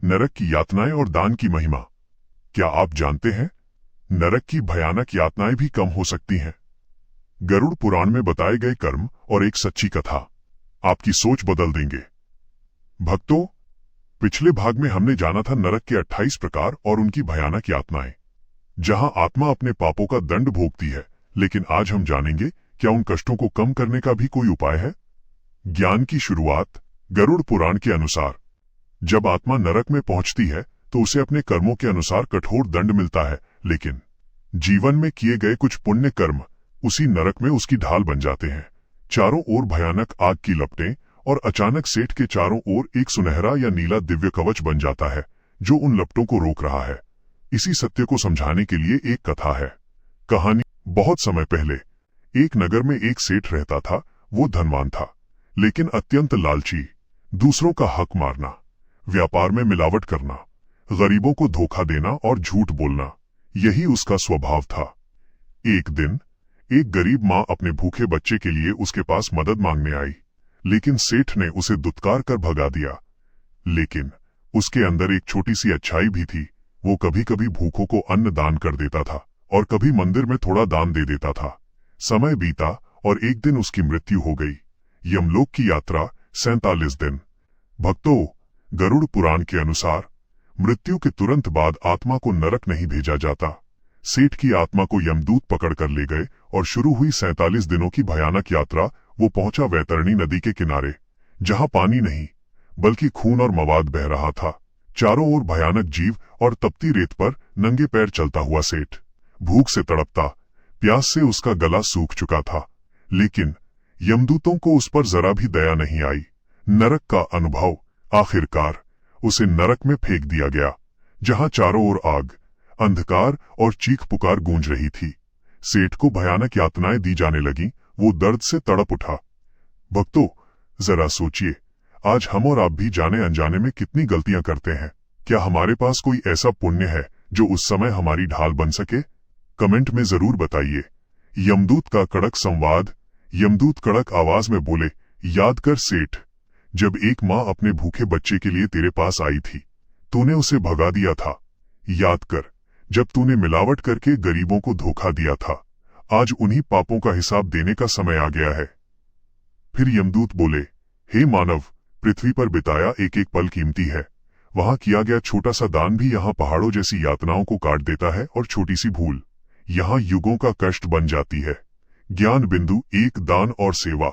नरक की यातनाएं और दान की महिमा। क्या आप जानते हैं, नरक की भयानक यातनाएं भी कम हो सकती हैं। गरुड़ पुराण में बताए गए कर्म और एक सच्ची कथा आपकी सोच बदल देंगे। भक्तों, पिछले भाग में हमने जाना था नरक के 28 प्रकार और उनकी भयानक यातनाएं, जहां आत्मा अपने पापों का दंड भोगती है। लेकिन आज हम जानेंगे, क्या उन कष्टों को कम करने का भी कोई उपाय है। ज्ञान की शुरुआत। गरुड़ पुराण के अनुसार जब आत्मा नरक में पहुंचती है तो उसे अपने कर्मों के अनुसार कठोर दंड मिलता है, लेकिन जीवन में किए गए कुछ पुण्य कर्म उसी नरक में उसकी ढाल बन जाते हैं। चारों ओर भयानक आग की लपटें और अचानक सेठ के चारों ओर एक सुनहरा या नीला दिव्य कवच बन जाता है जो उन लपटों को रोक रहा है। इसी सत्य को समझाने के लिए एक कथा है। कहानी। बहुत समय पहले एक नगर में एक सेठ रहता था। वो धनवान था, लेकिन अत्यंत लालची। दूसरों का हक मारना, व्यापार में मिलावट करना, गरीबों को धोखा देना और झूठ बोलना, यही उसका स्वभाव था। एक दिन एक गरीब माँ अपने भूखे बच्चे के लिए उसके पास मदद मांगने आई, लेकिन सेठ ने उसे दुत्कार कर भगा दिया। लेकिन उसके अंदर एक छोटी सी अच्छाई भी थी। वो कभी कभी भूखों को अन्न दान कर देता था और कभी मंदिर में थोड़ा दान दे देता था। समय बीता और एक दिन उसकी मृत्यु हो गई। यमलोक की यात्रा 47 दिन। भक्तों, गरुड़ पुराण के अनुसार मृत्यु के तुरंत बाद आत्मा को नरक नहीं भेजा जाता। सेठ की आत्मा को यमदूत पकड़ कर ले गए और शुरू हुई 47 दिनों की भयानक यात्रा। वो पहुंचा वैतरणी नदी के किनारे, जहां पानी नहीं बल्कि खून और मवाद बह रहा था। चारों ओर भयानक जीव और तपती रेत पर नंगे पैर चलता हुआ सेठ भूख से तड़पता, प्यास से उसका गला सूख चुका था। लेकिन यमदूतों को उस पर जरा भी दया नहीं आई। नरक का अनुभव। आखिरकार उसे नरक में फेंक दिया गया, जहां चारों ओर आग, अंधकार और चीख पुकार गूंज रही थी। सेठ को भयानक यातनाएं दी जाने लगी। वो दर्द से तड़प उठा। भक्तों, जरा सोचिए, आज हम और आप भी जाने अनजाने में कितनी गलतियां करते हैं। क्या हमारे पास कोई ऐसा पुण्य है जो उस समय हमारी ढाल बन सके? कमेंट में जरूर बताइए। यमदूत का कड़क संवाद। यमदूत कड़क आवाज में बोले, याद कर सेठ, जब एक माँ अपने भूखे बच्चे के लिए तेरे पास आई थी, तूने उसे भगा दिया था। याद कर, जब तूने मिलावट करके गरीबों को धोखा दिया था। आज उन्हीं पापों का हिसाब देने का समय आ गया है। फिर यमदूत बोले, हे मानव, पृथ्वी पर बिताया एक एक पल कीमती है। वहां किया गया छोटा सा दान भी यहाँ पहाड़ों जैसी यातनाओं को काट देता है, और छोटी सी भूल यहाँ युगों का कष्ट बन जाती है। ज्ञान बिंदु एक। दान और सेवा।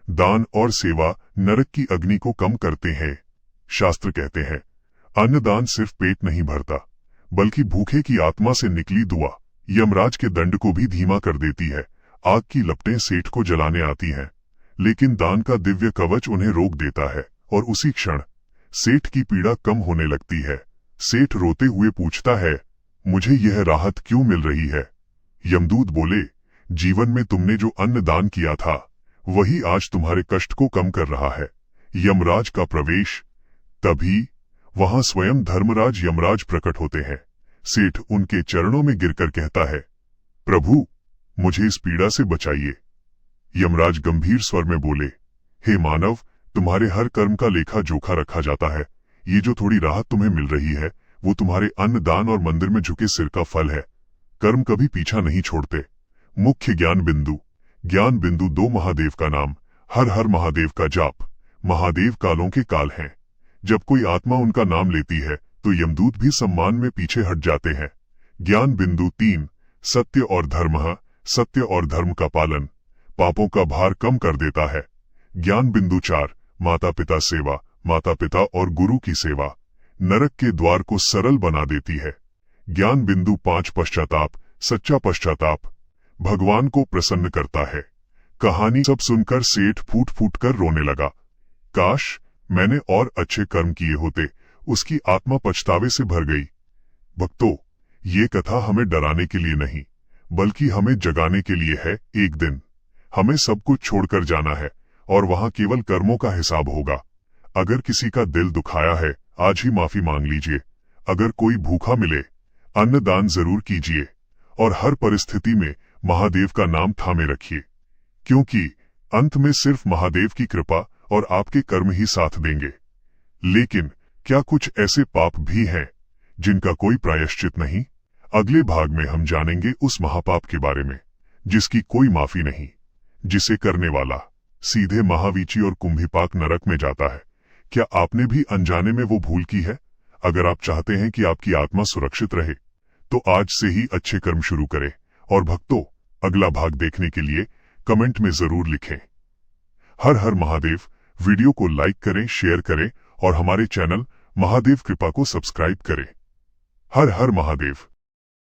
दान और सेवा नरक की अग्नि को कम करते हैं। शास्त्र कहते हैं, अन्नदान सिर्फ पेट नहीं भरता, बल्कि भूखे की आत्मा से निकली दुआ यमराज के दंड को भी धीमा कर देती है। आग की लपटें सेठ को जलाने आती हैं, लेकिन दान का दिव्य कवच उन्हें रोक देता है, और उसी क्षण सेठ की पीड़ा कम होने लगती है। सेठ रोते हुए पूछता है, मुझे यह राहत क्यों मिल रही है? यमदूत बोले, जीवन में तुमने जो अन्न दान किया था, वही आज तुम्हारे कष्ट को कम कर रहा है। यमराज का प्रवेश। तभी वहां स्वयं धर्मराज यमराज प्रकट होते हैं। सेठ उनके चरणों में गिरकर कहता है, प्रभु, मुझे इस पीड़ा से बचाइए। यमराज गंभीर स्वर में बोले, हे मानव, तुम्हारे हर कर्म का लेखा जोखा रखा जाता है। ये जो थोड़ी राहत तुम्हें मिल रही है, वो तुम्हारे अन्न दान और मंदिर में झुके सिर का फल है। कर्म कभी पीछा नहीं छोड़ते। मुख्य ज्ञान बिंदु। ज्ञान बिंदु 2। महादेव का नाम। हर हर महादेव का जाप। महादेव कालों के काल हैं। जब कोई आत्मा उनका नाम लेती है तो यमदूत भी सम्मान में पीछे हट जाते हैं। ज्ञान बिंदु 3। सत्य और धर्म। सत्य और धर्म का पालन पापों का भार कम कर देता है। ज्ञान बिंदु 4। माता पिता सेवा। माता पिता और गुरु की सेवा नरक के द्वार को सरल बना देती है। ज्ञान बिंदु 5। पश्चाताप। सच्चा पश्चाताप भगवान को प्रसन्न करता है। कहानी सब सुनकर सेठ फूट फूट कर रोने लगा। काश मैंने और अच्छे कर्म किए होते। उसकी आत्मा पछतावे से भर गई। भक्तों, ये कथा हमें डराने के लिए नहीं, बल्कि हमें जगाने के लिए है। एक दिन हमें सब कुछ छोड़कर जाना है, और वहां केवल कर्मों का हिसाब होगा। अगर किसी का दिल दुखाया है, आज ही माफी मांग लीजिए। अगर कोई भूखा मिले, अन्नदान जरूर कीजिए, और हर परिस्थिति में महादेव का नाम थामे रखिए, क्योंकि अंत में सिर्फ महादेव की कृपा और आपके कर्म ही साथ देंगे। लेकिन क्या कुछ ऐसे पाप भी हैं जिनका कोई प्रायश्चित नहीं? अगले भाग में हम जानेंगे उस महापाप के बारे में जिसकी कोई माफी नहीं, जिसे करने वाला सीधे महावीची और कुंभीपाक नरक में जाता है। क्या आपने भी अनजाने में वो भूल की है? अगर आप चाहते हैं कि आपकी आत्मा सुरक्षित रहे तो आज से ही अच्छे कर्म शुरू करें। और भक्तों, अगला भाग देखने के लिए कमेंट में जरूर लिखें। हर हर महादेव। वीडियो को लाइक करें, शेयर करें और हमारे चैनल महादेव कृपा को सब्सक्राइब करें। हर हर महादेव।